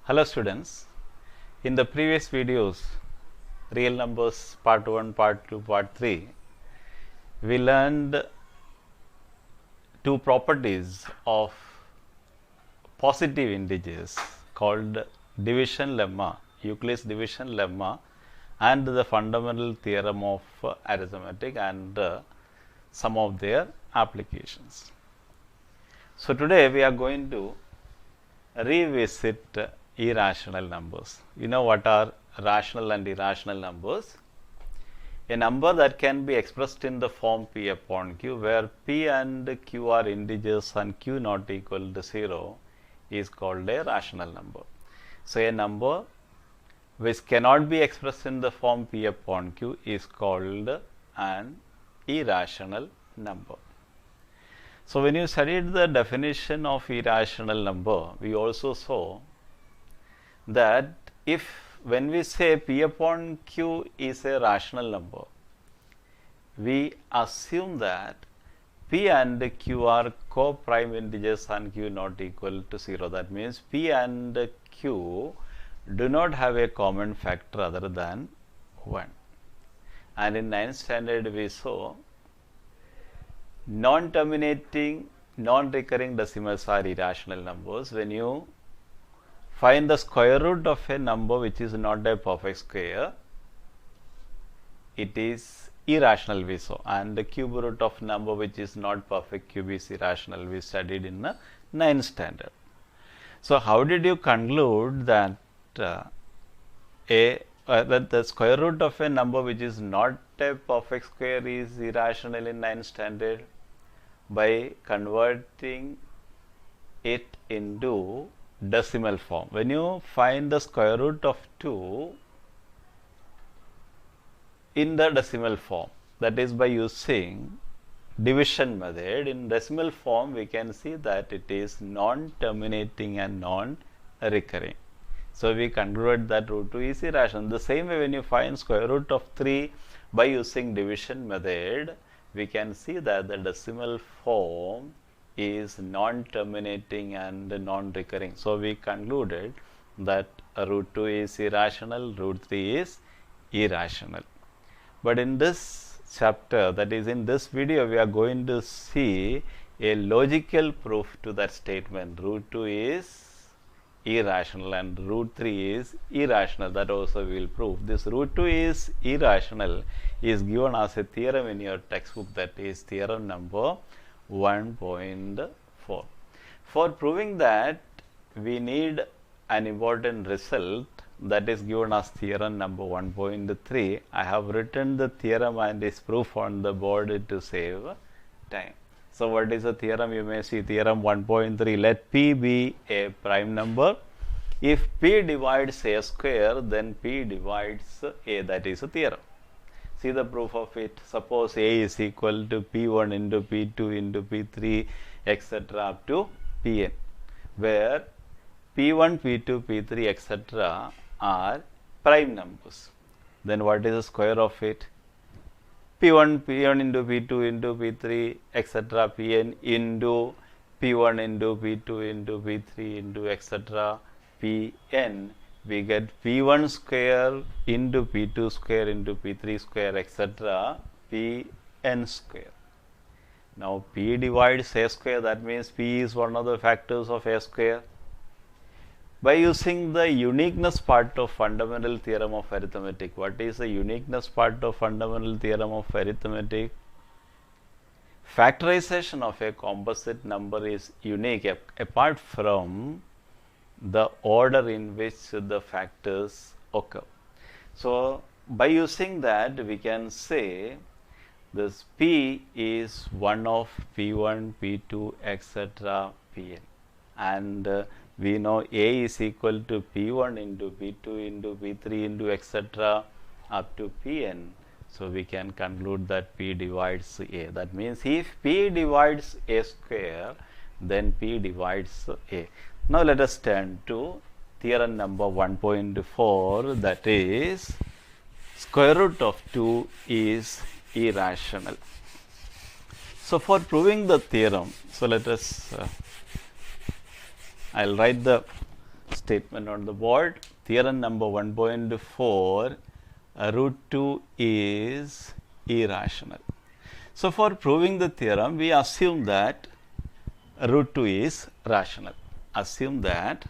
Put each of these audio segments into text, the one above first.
Hello students, in the previous videos, real numbers part 1, part 2, part 3, we learned two properties of positive integers called division lemma, Euclid's division lemma, and the fundamental theorem of arithmetic and some of their applications. So today we are going to revisit irrational numbers. You know what are rational and irrational numbers? A number that can be expressed in the form p upon q, where p and q are integers and q not equal to 0, is called a rational number. So a number which cannot be expressed in the form p upon q is called an irrational number. So when you studied the definition of irrational number, we also saw that when we say p upon q is a rational number, we assume that p and q are co-prime integers and q not equal to 0. That means p and q do not have a common factor other than 1. And in 9th standard we saw non-terminating, non-recurring decimals are irrational numbers. When you find the square root of a number which is not a perfect square, it is irrational, we saw, and the cube root of number which is not perfect cube is irrational, we studied in the 9th standard. So how did you conclude that that the square root of a number which is not a perfect square is irrational in 9th standard? By converting it into decimal form. When you find the square root of 2 in the decimal form, that is by using division method, in decimal form we can see that it is non-terminating and non-recurring. So we conclude that root 2 is irrational. The same way, when you find square root of 3 by using division method, we can see that the decimal form is non-terminating and non-recurring. So we concluded that root 2 is irrational, root 3 is irrational. But in this chapter, that is in this video, we are going to see a logical proof to that statement. Root 2 is irrational and root 3 is irrational. That also we will prove. This root 2 is irrational is given as a theorem in your textbook, that is theorem number 1.4. For proving that, we need an important result that is given as theorem number 1.3. I have written the theorem and its proof on the board to save time. So what is the theorem? You may see theorem 1.3. Let p be a prime number. If p divides a square, then p divides a. That is a theorem. See the proof of it. Suppose a is equal to p1 into p2 into p3 etc. up to pn, where p1, p2, p3 etc. are prime numbers. Then what is the square of it? p1 into p2 into p3 etc. pn into p1 into p2 into p3 into etc. pn. We get p1 square into p2 square into p3 square etc. pn square. Now p divides a square, that means p is one of the factors of a square. By using the uniqueness part of fundamental theorem of arithmetic. What is the uniqueness part of fundamental theorem of arithmetic? Factorization of a composite number is unique apart from the order in which the factors occur. So by using that, we can say this p is one of p1, p2 etc. pn, and we know a is equal to p1 into p2 into p3 into etc. up to pn. So we can conclude that p divides a. That means if p divides a square, then p divides a. Now let us turn to theorem number 1.4, that is square root of 2 is irrational. So for proving the theorem, so let us I'll write the statement on the board. Theorem number 1.4, root 2 is irrational. So, for proving the theorem, we assume that root 2 is rational. Assume that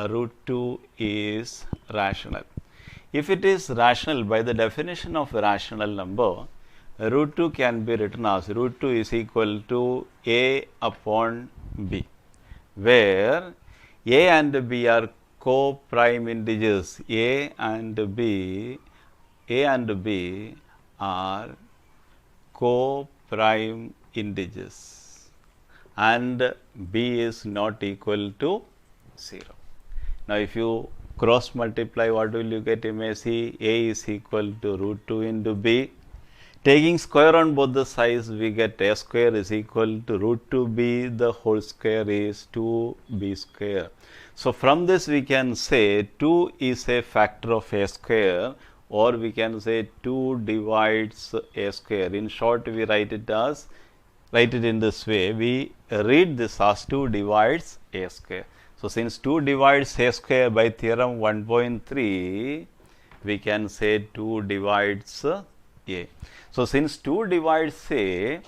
root 2 is rational. If it is rational, by the definition of a rational number, root 2 can be written as root 2 is equal to a upon b, where a and b are co-prime integers. A and b are co-prime integers, and b is not equal to 0. Now, if you cross multiply, what will you get? You may see a is equal to root 2 into b. Taking square on both the sides, we get a square is equal to root 2b, the whole square is 2b square. So, from this we can say 2 is a factor of a square, or we can say 2 divides a square. In short, we write it in this way. We read this as 2 divides a square. So, since 2 divides a square by theorem 1.3, we can say 2 divides a. So, since 2 divides a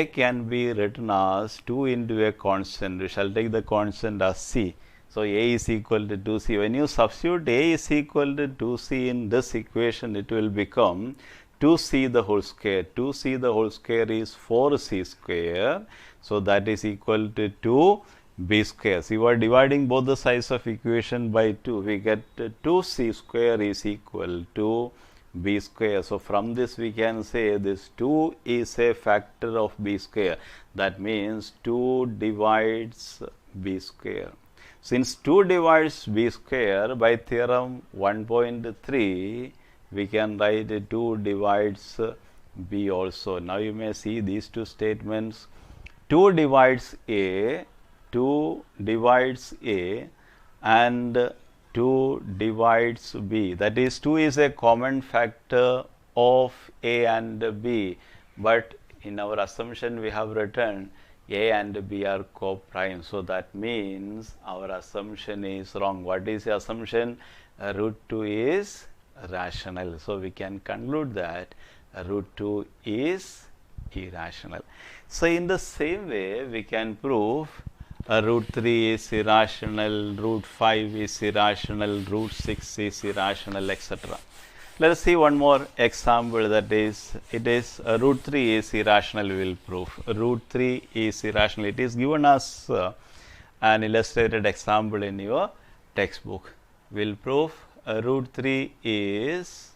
can be written as 2 into a constant. We shall take the constant as c. So, a is equal to 2c. When you substitute a is equal to 2c in this equation, it will become 2c the whole square. 2c the whole square is 4c square. So, that is equal to 2b square. So, you are dividing both the sides of equation by 2. We get 2c square is equal to b square. So, from this we can say this 2 is a factor of b square. That means 2 divides b square. Since 2 divides b square, by theorem 1.3, we can write 2 divides b also. Now, you may see these two statements. 2 divides a, 2 divides a, and 2 divides b. That is, 2 is a common factor of a and b, but in our assumption we have written a and b are co-prime. So, that means our assumption is wrong. What is the assumption? Root 2 is rational. So, we can conclude that root 2 is irrational. So, in the same way, we can prove root 3 is irrational, root 5 is irrational, root 6 is irrational, etc. Let us see one more example, that is, root 3 is irrational. We will prove root 3 is irrational. It is given as an illustrated example in your textbook. We will prove root 3 is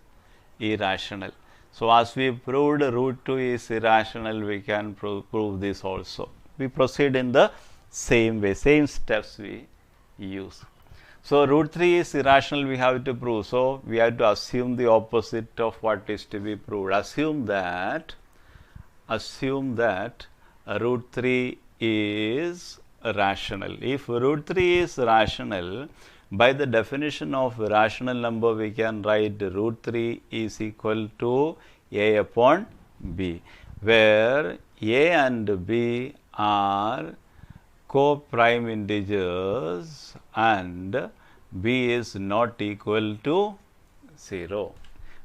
irrational. So, as we proved root 2 is irrational, we can prove this also. We proceed in the same way, same steps we use. So, root 3 is irrational, we have to prove. So, we have to assume the opposite of what is to be proved. Assume that root 3 is rational. If root 3 is rational, by the definition of rational number, we can write root 3 is equal to a upon b, where a and b are co-prime integers and b is not equal to 0.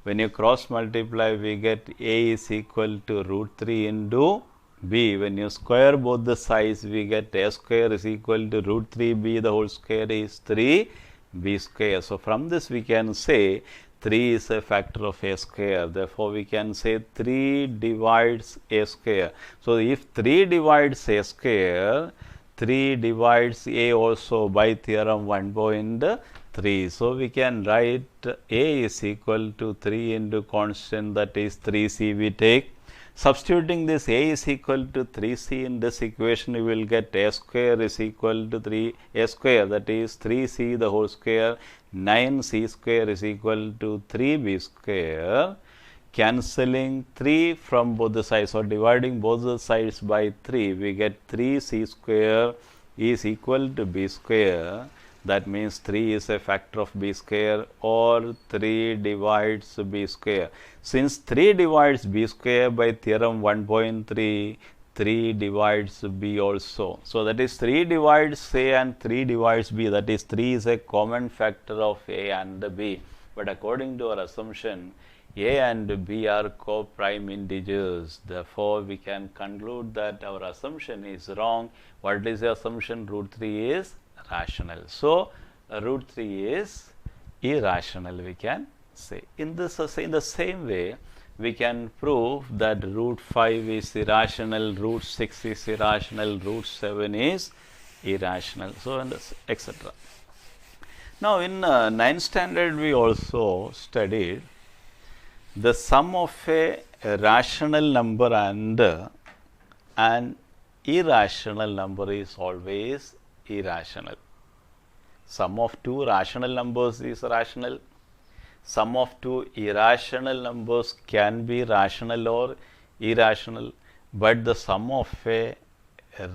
When you cross multiply, we get a is equal to root 3 into b. When you square both the sides, we get a square is equal to root 3b, the whole square is 3b square. So, from this we can say 3 is a factor of a square. Therefore, we can say 3 divides a square. So, if 3 divides a square, 3 divides a also by theorem 1.3. So, we can write a is equal to 3 into constant, that is 3c we take. Substituting this a is equal to 3c in this equation, we will get a square is equal to 3a square, that is 3c the whole square, 9c square is equal to 3b square. Cancelling 3 from both the sides, or dividing both the sides by 3, we get 3c square is equal to b square. That means 3 is a factor of b square, or 3 divides b square. Since 3 divides b square by theorem 1.3, 3 divides b also. So, that is 3 divides a and 3 divides b, that is 3 is a common factor of a and b. But according to our assumption, a and b are co-prime integers. Therefore, we can conclude that our assumption is wrong. What is the assumption? Root 3 is rational. So, root 3 is irrational, we can say. In the same way, we can prove that root 5 is irrational, root 6 is irrational, root 7 is irrational, so and etc. Now, in 9th standard, we also studied the sum of a rational number and an irrational number is always irrational. Sum of two rational numbers is rational. Sum of two irrational numbers can be rational or irrational, but the sum of a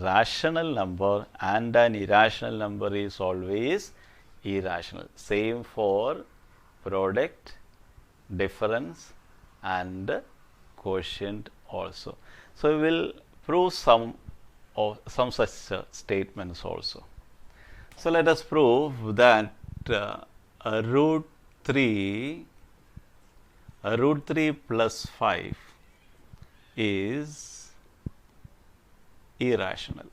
rational number and an irrational number is always irrational. Same for product, difference and quotient also. So, we will prove some such statements also. So, let us prove that root 3 plus 5 is irrational.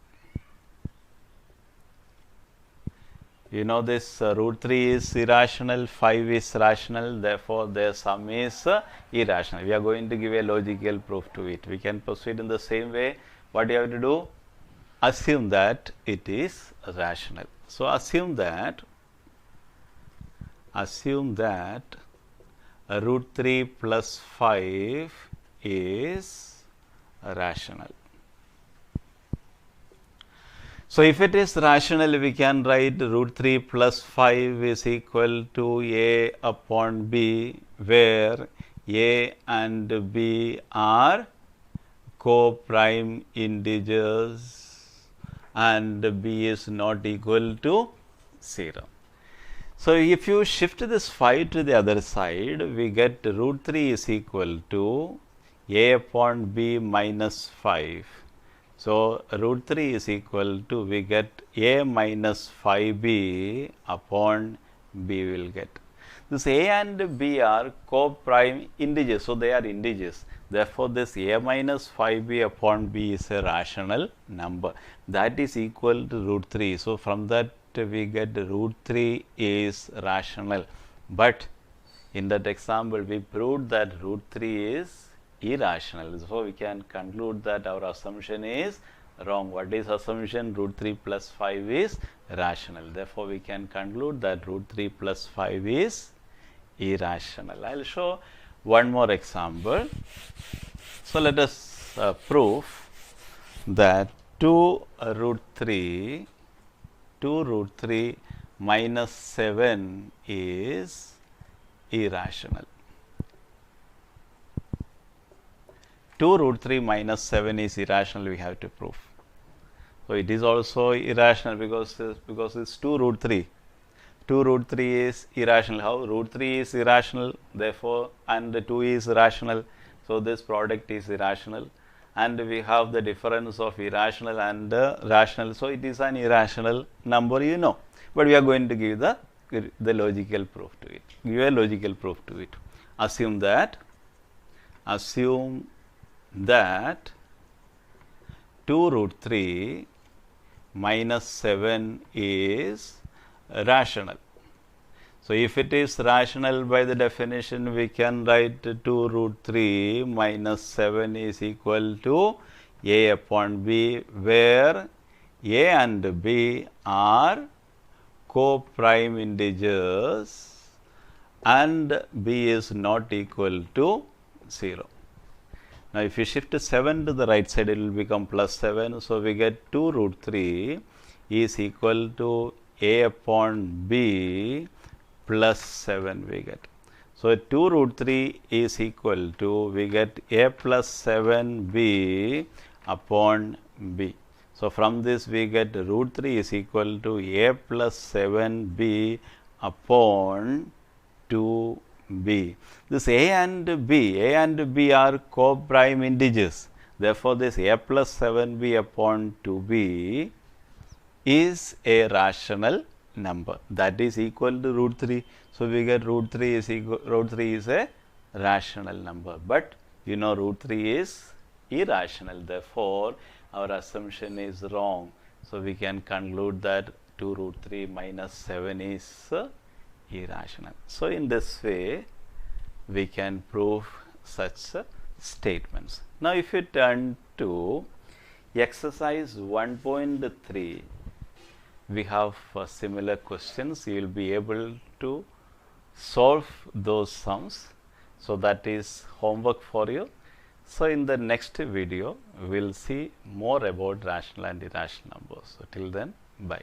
You know this root 3 is irrational, 5 is rational, therefore, their sum is irrational. We are going to give a logical proof to it. We can proceed in the same way. What you have to do? Assume that it is rational. So, assume that root 3 plus 5 is rational. So, if it is rational, we can write root 3 plus 5 is equal to a upon b, where a and b are co-prime integers and b is not equal to 0. So, if you shift this 5 to the other side, we get root 3 is equal to a upon b minus 5. So, root 3 is equal to, we get a minus 5b upon b will get. This a and b are co-prime integers. So, they are integers. Therefore, this a minus 5b upon b is a rational number, that is equal to root 3. So, from that we get root 3 is rational, but in that example we proved that root 3 is irrational. So, we can conclude that our assumption is wrong. What is assumption? Root 3 plus 5 is rational. Therefore, we can conclude that root 3 plus 5 is irrational. I will show one more example. So, let us prove that 2 root 3 minus 7 is irrational. 2 root 3 minus 7 is irrational, we have to prove. So, it is also irrational because it's 2 root 3. 2 root 3 is irrational. How? Root 3 is irrational, therefore, and 2 is rational. So, this product is irrational, and we have the difference of irrational and rational. So, it is an irrational number, you know, but we are going to give the logical proof to it. Give a logical proof to it. Assume that 2 root 3 minus 7 is rational. So, if it is rational, by the definition we can write 2 root 3 minus 7 is equal to a upon b, where a and b are co-prime integers and b is not equal to 0. Now, if you shift 7 to the right side, it will become plus 7. So, we get 2 root 3 is equal to a upon b plus 7 we get. So, 2 root 3 is equal to, we get a plus 7b upon b. So, from this we get root 3 is equal to a plus 7b upon 2b. This a and b are co-prime integers. Therefore, this a plus 7b upon 2b is a rational number, that is equal to root 3. So, we get root 3 is a rational number, but you know root 3 is irrational. Therefore, our assumption is wrong. So, we can conclude that 2 root 3 minus 7 is irrational. So, in this way we can prove such statements. Now, if you turn to exercise 1.3, we have similar questions. You will be able to solve those sums. So, that is homework for you. So, in the next video, we will see more about rational and irrational numbers. So, till then, bye.